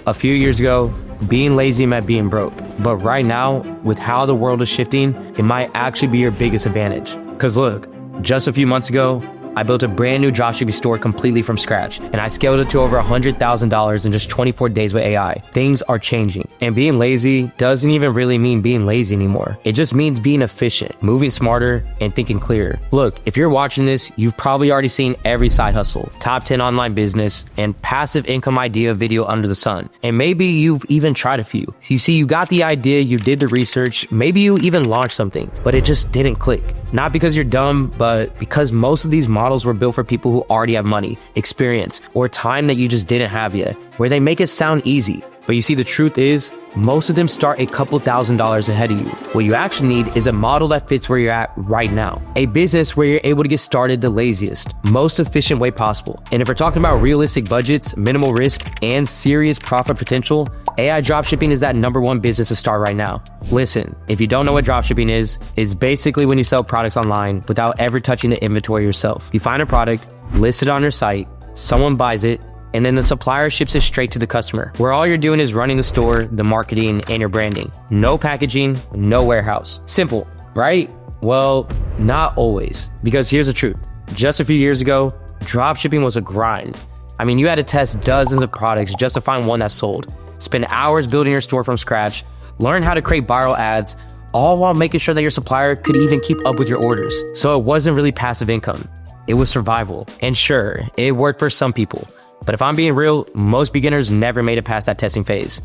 A few years ago, being lazy meant being broke. But right now, with how the world is shifting, it might actually be your biggest advantage. Because look, just a few months ago, I built a brand new dropshipping store completely from scratch, and I scaled it to over $100,000 in just 24 days with AI. Things are changing, and being lazy doesn't even really mean being lazy anymore. It just means being efficient, moving smarter, and thinking clearer. Look, if you're watching this, you've probably already seen every side hustle, top 10 online business, and passive income idea video under the sun. And maybe you've even tried a few. So you see, you got the idea, you did the research, maybe you even launched something, but it just didn't click. Not because you're dumb, but because most of these models were built for people who already have money, experience, or time that you just didn't have yet, where they make it sound easy. But you see, the truth is, most of them start a couple $1,000s ahead of you. What you actually need is a model that fits where you're at right now. A business where you're able to get started the laziest, most efficient way possible. And if we're talking about realistic budgets, minimal risk, and serious profit potential, AI dropshipping is that #1 business to start right now. Listen, if you don't know what dropshipping is, it's basically when you sell products online without ever touching the inventory yourself. You find a product, list it on your site, someone buys it, and then the supplier ships it straight to the customer, where all you're doing is running the store, the marketing, and your branding. No packaging, no warehouse. Simple, right? Well, not always, because here's the truth. Just a few years ago, dropshipping was a grind. I mean, you had to test dozens of products just to find one that sold. Spend hours building your store from scratch, learn how to create viral ads, all while making sure that your supplier could even keep up with your orders. So it wasn't really passive income. It was survival. And sure, it worked for some people. But if I'm being real, most beginners never made it past that testing phase.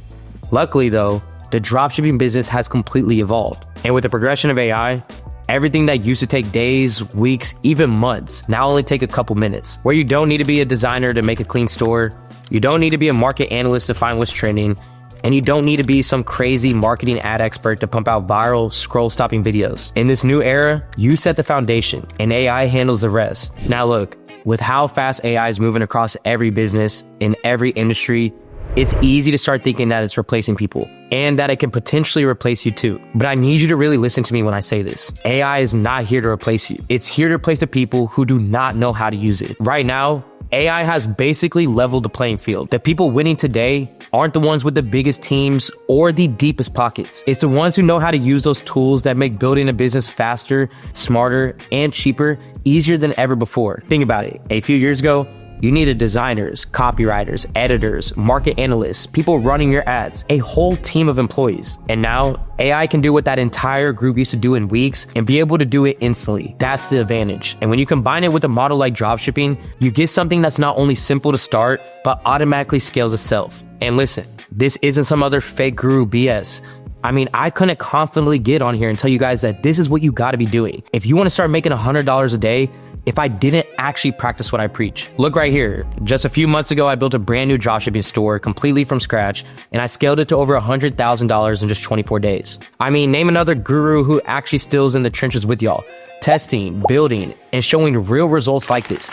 Luckily though, the dropshipping business has completely evolved. And with the progression of AI, everything that used to take days, weeks, even months, now only take a couple minutes. Where you don't need to be a designer to make a clean store, you don't need to be a market analyst to find what's trending, and you don't need to be some crazy marketing ad expert to pump out viral, scroll-stopping videos. In this new era, you set the foundation, and AI handles the rest. Now look, with how fast AI is moving across every business, in every industry, it's easy to start thinking that it's replacing people and that it can potentially replace you too. But I need you to really listen to me when I say this. AI is not here to replace you. It's here to replace the people who do not know how to use it. Right now, AI has basically leveled the playing field. The people winning today aren't the ones with the biggest teams or the deepest pockets. It's the ones who know how to use those tools that make building a business faster, smarter, and cheaper, easier than ever before. Think about it. A few years ago, you needed designers, copywriters, editors, market analysts, people running your ads, a whole team of employees. And now AI can do what that entire group used to do in weeks and be able to do it instantly. That's the advantage. And when you combine it with a model like dropshipping, you get something that's not only simple to start, but automatically scales itself. And listen, this isn't some other fake guru BS. I mean, I couldn't confidently get on here and tell you guys that this is what you gotta be doing. If you wanna start making $100 a day, if I didn't actually practice what I preach. Look right here. Just a few months ago, I built a brand new dropshipping store completely from scratch, and I scaled it to over $100,000 in just 24 days. I mean, name another guru who actually still's in the trenches with y'all, testing, building, and showing real results like this.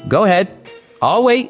Go ahead. I'll wait.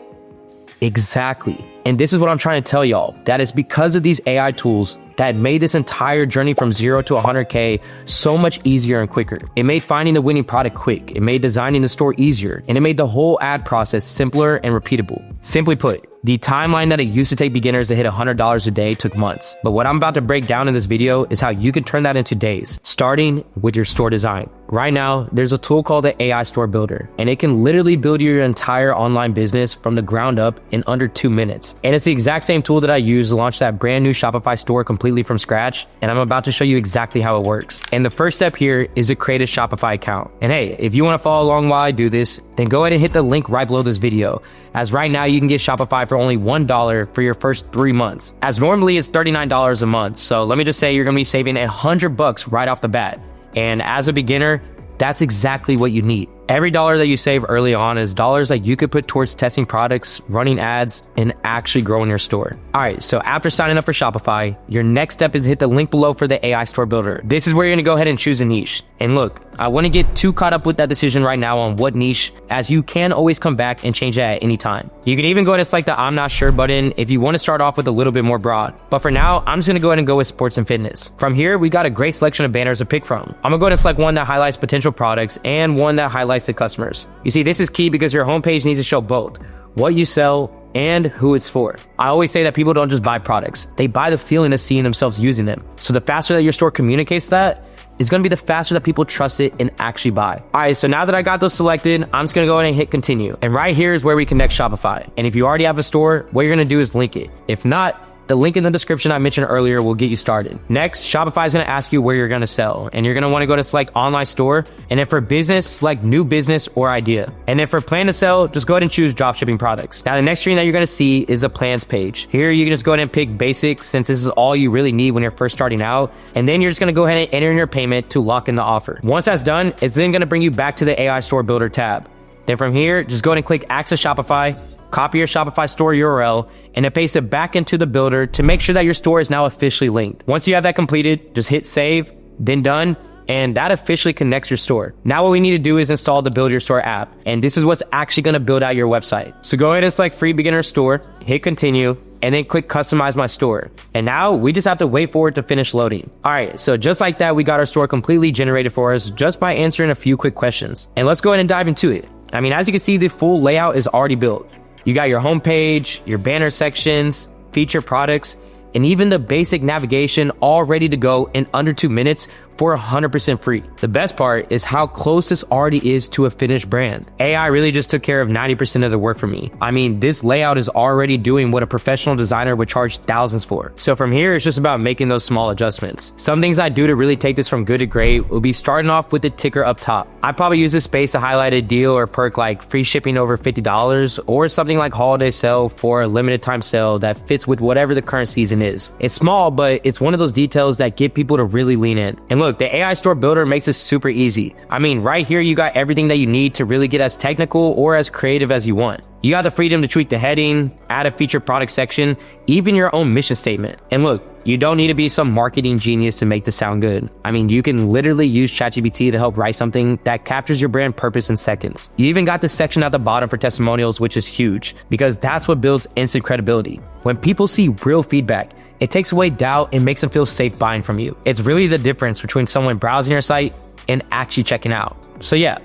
Exactly. And this is what I'm trying to tell y'all, that it's because of these AI tools that made this entire journey from 0 to 100K so much easier and quicker. It made finding the winning product quick, it made designing the store easier, and it made the whole ad process simpler and repeatable. Simply put, the timeline that it used to take beginners to hit $100 a day took months. But what I'm about to break down in this video is how you can turn that into days, starting with your store design. Right now, there's a tool called the AI Store Builder, and it can literally build your entire online business from the ground up in under 2 minutes. And it's the exact same tool that I use to launch that brand new Shopify store completely from scratch, and I'm about to show you exactly how it works. And the first step here is to create a Shopify account. And hey, if you want to follow along while I do this, then go ahead and hit the link right below this video, as right now you can get Shopify for only $1 for your first 3 months, as normally it's $39 a month. So let me just say you're gonna be saving $100 right off the bat. And as a beginner, that's exactly what you need. Every dollar that you save early on is dollars that you could put towards testing products, running ads, and actually growing your store. All right, so after signing up for Shopify, your next step is to hit the link below for the AI Store Builder. This is where you're gonna go ahead and choose a niche. And look, I wouldn't get too caught up with that decision right now on what niche, as you can always come back and change it at any time. You can even go ahead and select the I'm not sure button if you wanna start off with a little bit more broad. But for now, I'm just gonna go ahead and go with sports and fitness. From here, we got a great selection of banners to pick from. I'm gonna go ahead and select one that highlights potential products and one that highlights the customers. You see, this is key because your homepage needs to show both what you sell and who it's for. I always say that people don't just buy products, they buy the feeling of seeing themselves using them. So the faster that your store communicates that, is going to be the faster that people trust it and actually buy. All right, so now that I got those selected, I'm just going to go ahead and hit continue. And right here is where we connect Shopify. And if you already have a store, what you're going to do is link it. If not, the link in the description I mentioned earlier will get you started. Next, Shopify is going to ask you where you're going to sell, and you're going to want to go to select online store. And then for business, select new business or idea. And then for plan to sell, just go ahead and choose dropshipping products. Now, the next screen that you're going to see is a plans page. Here, you can just go ahead and pick basic, since this is all you really need when you're first starting out. And then you're just going to go ahead and enter in your payment to lock in the offer. Once that's done, it's then going to bring you back to the AI Store Builder tab. Then from here, just go ahead and click Access Shopify, copy your Shopify store URL, and then paste it back into the builder to make sure that your store is now officially linked. Once you have that completed, just hit save, then done, and that officially connects your store. Now what we need to do is install the Build Your Store app, and this is what's actually going to build out your website. So go ahead and select Free Beginner Store, hit continue, and then click Customize My Store. And now we just have to wait for it to finish loading. All right, so just like that, we got our store completely generated for us just by answering a few quick questions. And let's go ahead and dive into it. I mean, as you can see, the full layout is already built. You got your homepage, your banner sections, feature products, and even the basic navigation all ready to go in under 2 minutes for 100% free. The best part is how close this already is to a finished brand. AI really just took care of 90% of the work for me. I mean, this layout is already doing what a professional designer would charge thousands for. So from here, it's just about making those small adjustments. Some things I do to really take this from good to great will be starting off with the ticker up top. I probably use this space to highlight a deal or perk like free shipping over $50 or something like holiday sale for a limited time sale that fits with whatever the current season is. It's small, but it's one of those details that get people to really lean in. And look, the AI Store Builder makes this super easy. I mean, right here, you got everything that you need to really get as technical or as creative as you want. You got the freedom to tweak the heading, add a featured product section, even your own mission statement. And look, you don't need to be some marketing genius to make this sound good. I mean, you can literally use ChatGPT to help write something that captures your brand purpose in seconds. You even got this section at the bottom for testimonials, which is huge because that's what builds instant credibility. When people see real feedback, it takes away doubt and makes them feel safe buying from you. It's really the difference between someone browsing your site and actually checking out. So yeah,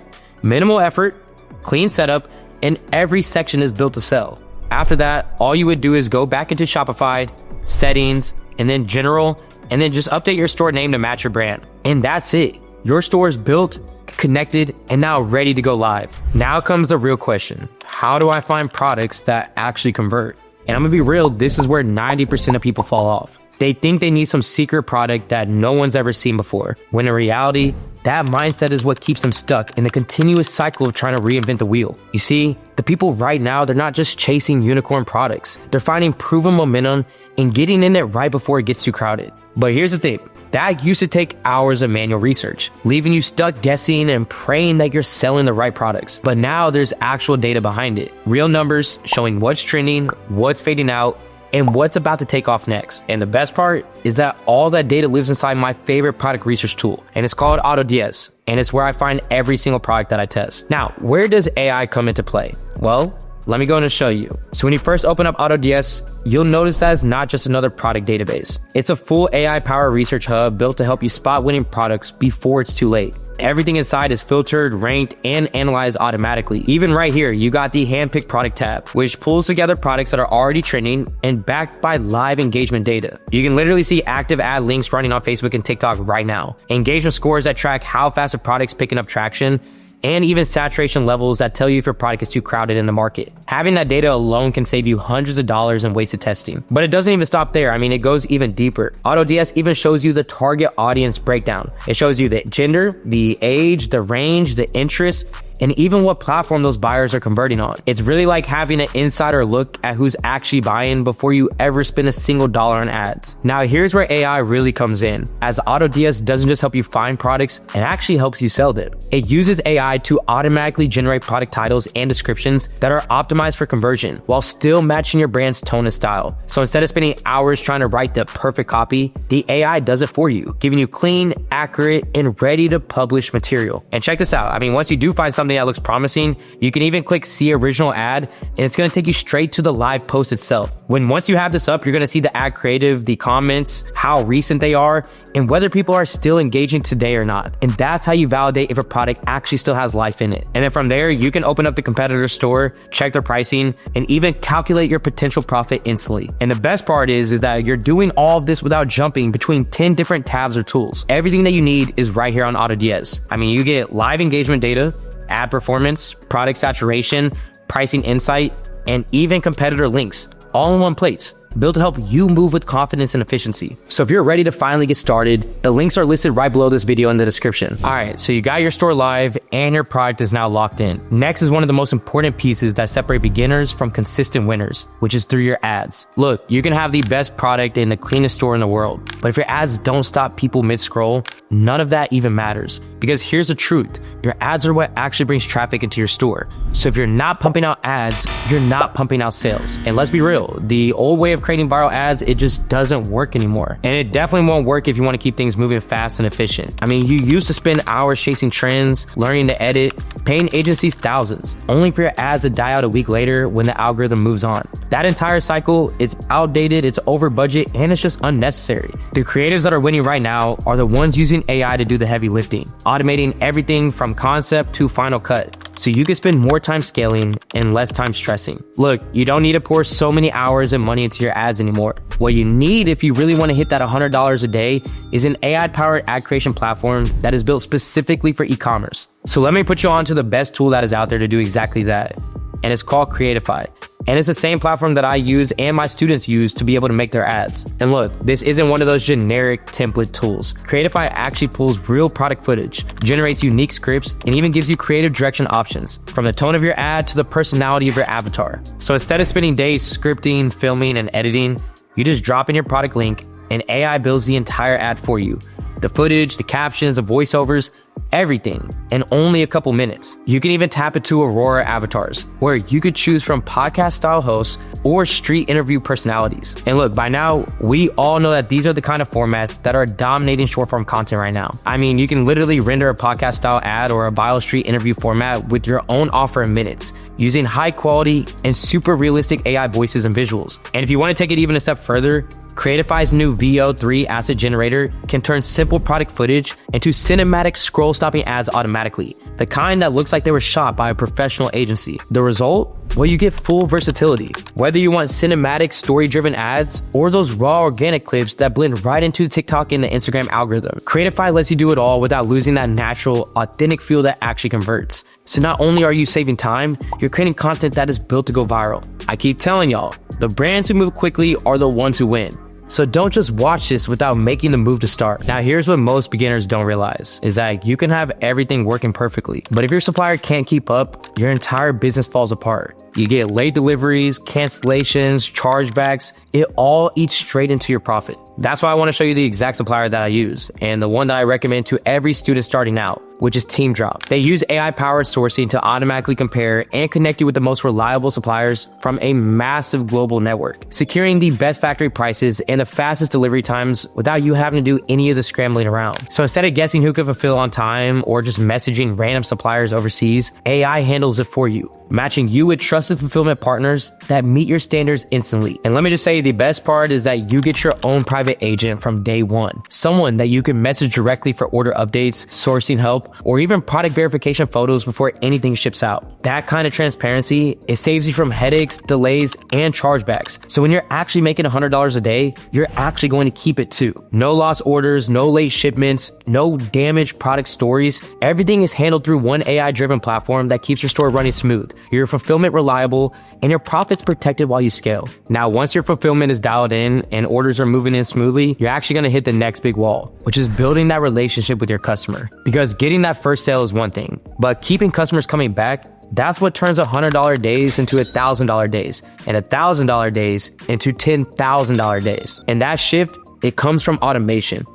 minimal effort, clean setup, and every section is built to sell. After that, all you would do is go back into Shopify, settings, and then general, and then just update your store name to match your brand. And that's it. Your store is built, connected, and now ready to go live. Now comes the real question. How do I find products that actually convert? And I'm gonna be real, this is where 90% of people fall off. They think they need some secret product that no one's ever seen before, when in reality, that mindset is what keeps them stuck in the continuous cycle of trying to reinvent the wheel. You see, the people right now, they're not just chasing unicorn products. They're finding proven momentum and getting in it right before it gets too crowded. But here's the thing. That used to take hours of manual research, leaving you stuck guessing and praying that you're selling the right products. But now there's actual data behind it. Real numbers showing what's trending, what's fading out, and what's about to take off next. And the best part is that all that data lives inside my favorite product research tool, and it's called AutoDS, and it's where I find every single product that I test. Now, where does AI come into play? Well, let me go in and show you. So when you first open up AutoDS, you'll notice that it's not just another product database. It's a full AI-powered research hub built to help you spot winning products before it's too late. Everything inside is filtered, ranked, and analyzed automatically. Even right here, you got the handpicked product tab, which pulls together products that are already trending and backed by live engagement data. You can literally see active ad links running on Facebook and TikTok right now. Engagement scores that track how fast a product's picking up traction, and even saturation levels that tell you if your product is too crowded in the market. Having that data alone can save you hundreds of dollars in wasted testing. But it doesn't even stop there. I mean, it goes even deeper. AutoDS even shows you the target audience breakdown. It shows you the gender, the age, the range, the interest, and even what platform those buyers are converting on. It's really like having an insider look at who's actually buying before you ever spend a single dollar on ads. Now, here's where AI really comes in, as AutoDS doesn't just help you find products, it actually helps you sell them. It uses AI to automatically generate product titles and descriptions that are optimized for conversion while still matching your brand's tone and style. So instead of spending hours trying to write the perfect copy, the AI does it for you, giving you clean, accurate, and ready to publish material. And check this out. I mean, once you do find something something that looks promising, you can even click see original ad, and it's going to take you straight to the live post itself. Once you have this up, you're going to see the ad creative, the comments, how recent they are, and whether people are still engaging today or not. And that's how you validate if a product actually still has life in it. And then from there, you can open up the competitor store, check their pricing, and even calculate your potential profit instantly. And the best part is that you're doing all of this without jumping between 10 different tabs or tools. Everything that you need is right here on AutoDS. I mean, you get live engagement data, ad performance, product saturation, pricing insight, and even competitor links, all in one place, built to help you move with confidence and efficiency. So if you're ready to finally get started, the links are listed right below this video in the description. All right, so you got your store live and your product is now locked in. Next is one of the most important pieces that separate beginners from consistent winners, which is through your ads. Look, you can have the best product in the cleanest store in the world, but if your ads don't stop people mid-scroll, none of that even matters. Because here's the truth, your ads are what actually brings traffic into your store. So if you're not pumping out ads, you're not pumping out sales. And let's be real, the old way of creating viral ads, it just doesn't work anymore. And it definitely won't work if you want to keep things moving fast and efficient. I mean, you used to spend hours chasing trends, learning to edit, paying agencies thousands, only for your ads to die out a week later when the algorithm moves on. That entire cycle, it's outdated, it's over budget, and it's just unnecessary. The creatives that are winning right now are the ones using AI to do the heavy lifting, automating everything from concept to final cut, so you can spend more time scaling and less time stressing. Look, you don't need to pour so many hours and money into your ads anymore. What you need if you really want to hit that $100 a day is an AI-powered ad creation platform that is built specifically for e-commerce. So let me put you on to the best tool that is out there to do exactly that. And it's called Creatify. And it's the same platform that I use and my students use to be able to make their ads. And look, this isn't one of those generic template tools. Creatify actually pulls real product footage, generates unique scripts, and even gives you creative direction options, from the tone of your ad to the personality of your avatar. So instead of spending days scripting, filming, and editing, you just drop in your product link and AI builds the entire ad for you. The footage, the captions, the voiceovers, everything in only a couple minutes. You can even tap into Aurora avatars, where you could choose from podcast style hosts or street interview personalities. And look, by now, we all know that these are the kind of formats that are dominating short form content right now. I mean, you can literally render a podcast style ad or a bio street interview format with your own offer in minutes, using high quality and super realistic AI voices and visuals. And if you want to take it even a step further, Creatify's new VO3 asset generator can turn simple product footage into cinematic scroll-stopping ads automatically, the kind that looks like they were shot by a professional agency. The result? Well, you get full versatility. Whether you want cinematic, story-driven ads or those raw organic clips that blend right into TikTok and the Instagram algorithm, Creatify lets you do it all without losing that natural, authentic feel that actually converts. So not only are you saving time, you're creating content that is built to go viral. I keep telling y'all, the brands who move quickly are the ones who win. So don't just watch this without making the move to start. Now, here's what most beginners don't realize, is that you can have everything working perfectly, but if your supplier can't keep up, your entire business falls apart. You get late deliveries, cancellations, chargebacks, it all eats straight into your profit. That's why I want to show you the exact supplier that I use, and the one that I recommend to every student starting out, which is TeamDrop. They use AI-powered sourcing to automatically compare and connect you with the most reliable suppliers from a massive global network, securing the best factory prices and the fastest delivery times without you having to do any of the scrambling around. So instead of guessing who can fulfill on time or just messaging random suppliers overseas, AI handles it for you, matching you with trusted fulfillment partners that meet your standards instantly. And let me just say, the best part is that you get your own private agent from day one, someone that you can message directly for order updates, sourcing help, or even product verification photos before anything ships out. That kind of transparency, it saves you from headaches, delays, and chargebacks. So when you're actually making $100 a day, you're actually going to keep it too. No lost orders, no late shipments, no damaged product stories. Everything is handled through one AI-driven platform that keeps your store running smooth, your fulfillment reliable, and your profits protected while you scale. Now, once your fulfillment is dialed in and orders are moving in smoothly, you're actually going to hit the next big wall, which is building that relationship with your customer. Because getting that first sale is one thing, but keeping customers coming back, that's what turns $100 days into $1,000 days, and $1,000 days into $10,000 days. And that shift, it comes from automation.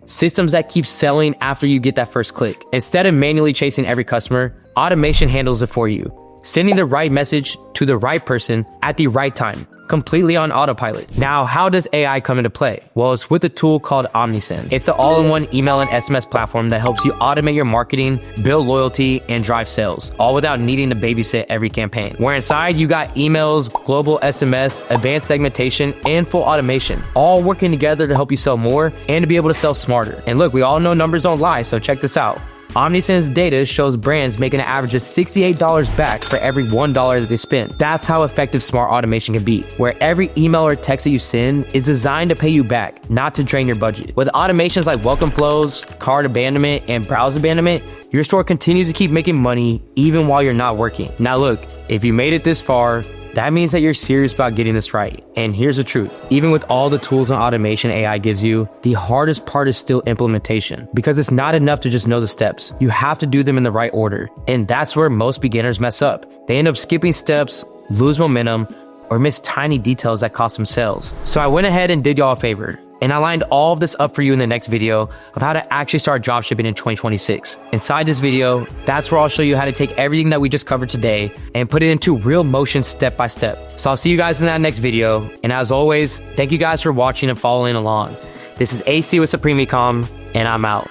Systems that keep selling after you get that first click. Instead of manually chasing every customer, automation handles it for you. sending the right message to the right person at the right time, completely on autopilot. Now, how does AI come into play? Well, it's with a tool called Omnisend. It's the all-in-one email and SMS platform that helps you automate your marketing, build loyalty, and drive sales, all without needing to babysit every campaign. Where inside, you got emails, global SMS, advanced segmentation, and full automation, all working together to help you sell more and to be able to sell smarter. And look, we all know numbers don't lie, so check this out. Omnisend's data shows brands making an average of $68 back for every $1 that they spend. That's how effective smart automation can be, where every email or text that you send is designed to pay you back, not to drain your budget. With automations like welcome flows, cart abandonment, and browse abandonment, your store continues to keep making money even while you're not working. Now look, if you made it this far, that means that you're serious about getting this right. And here's the truth. Even with all the tools and automation AI gives you, the hardest part is still implementation, because it's not enough to just know the steps. You have to do them in the right order. And that's where most beginners mess up. They end up skipping steps, lose momentum, or miss tiny details that cost them sales. So I went ahead and did y'all a favor, and I lined all of this up for you in the next video of how to actually start dropshipping in 2026. Inside this video, that's where I'll show you how to take everything that we just covered today and put it into real motion step by step. So I'll see you guys in that next video. And as always, thank you guys for watching and following along. This is AC with Supreme Ecom, and I'm out.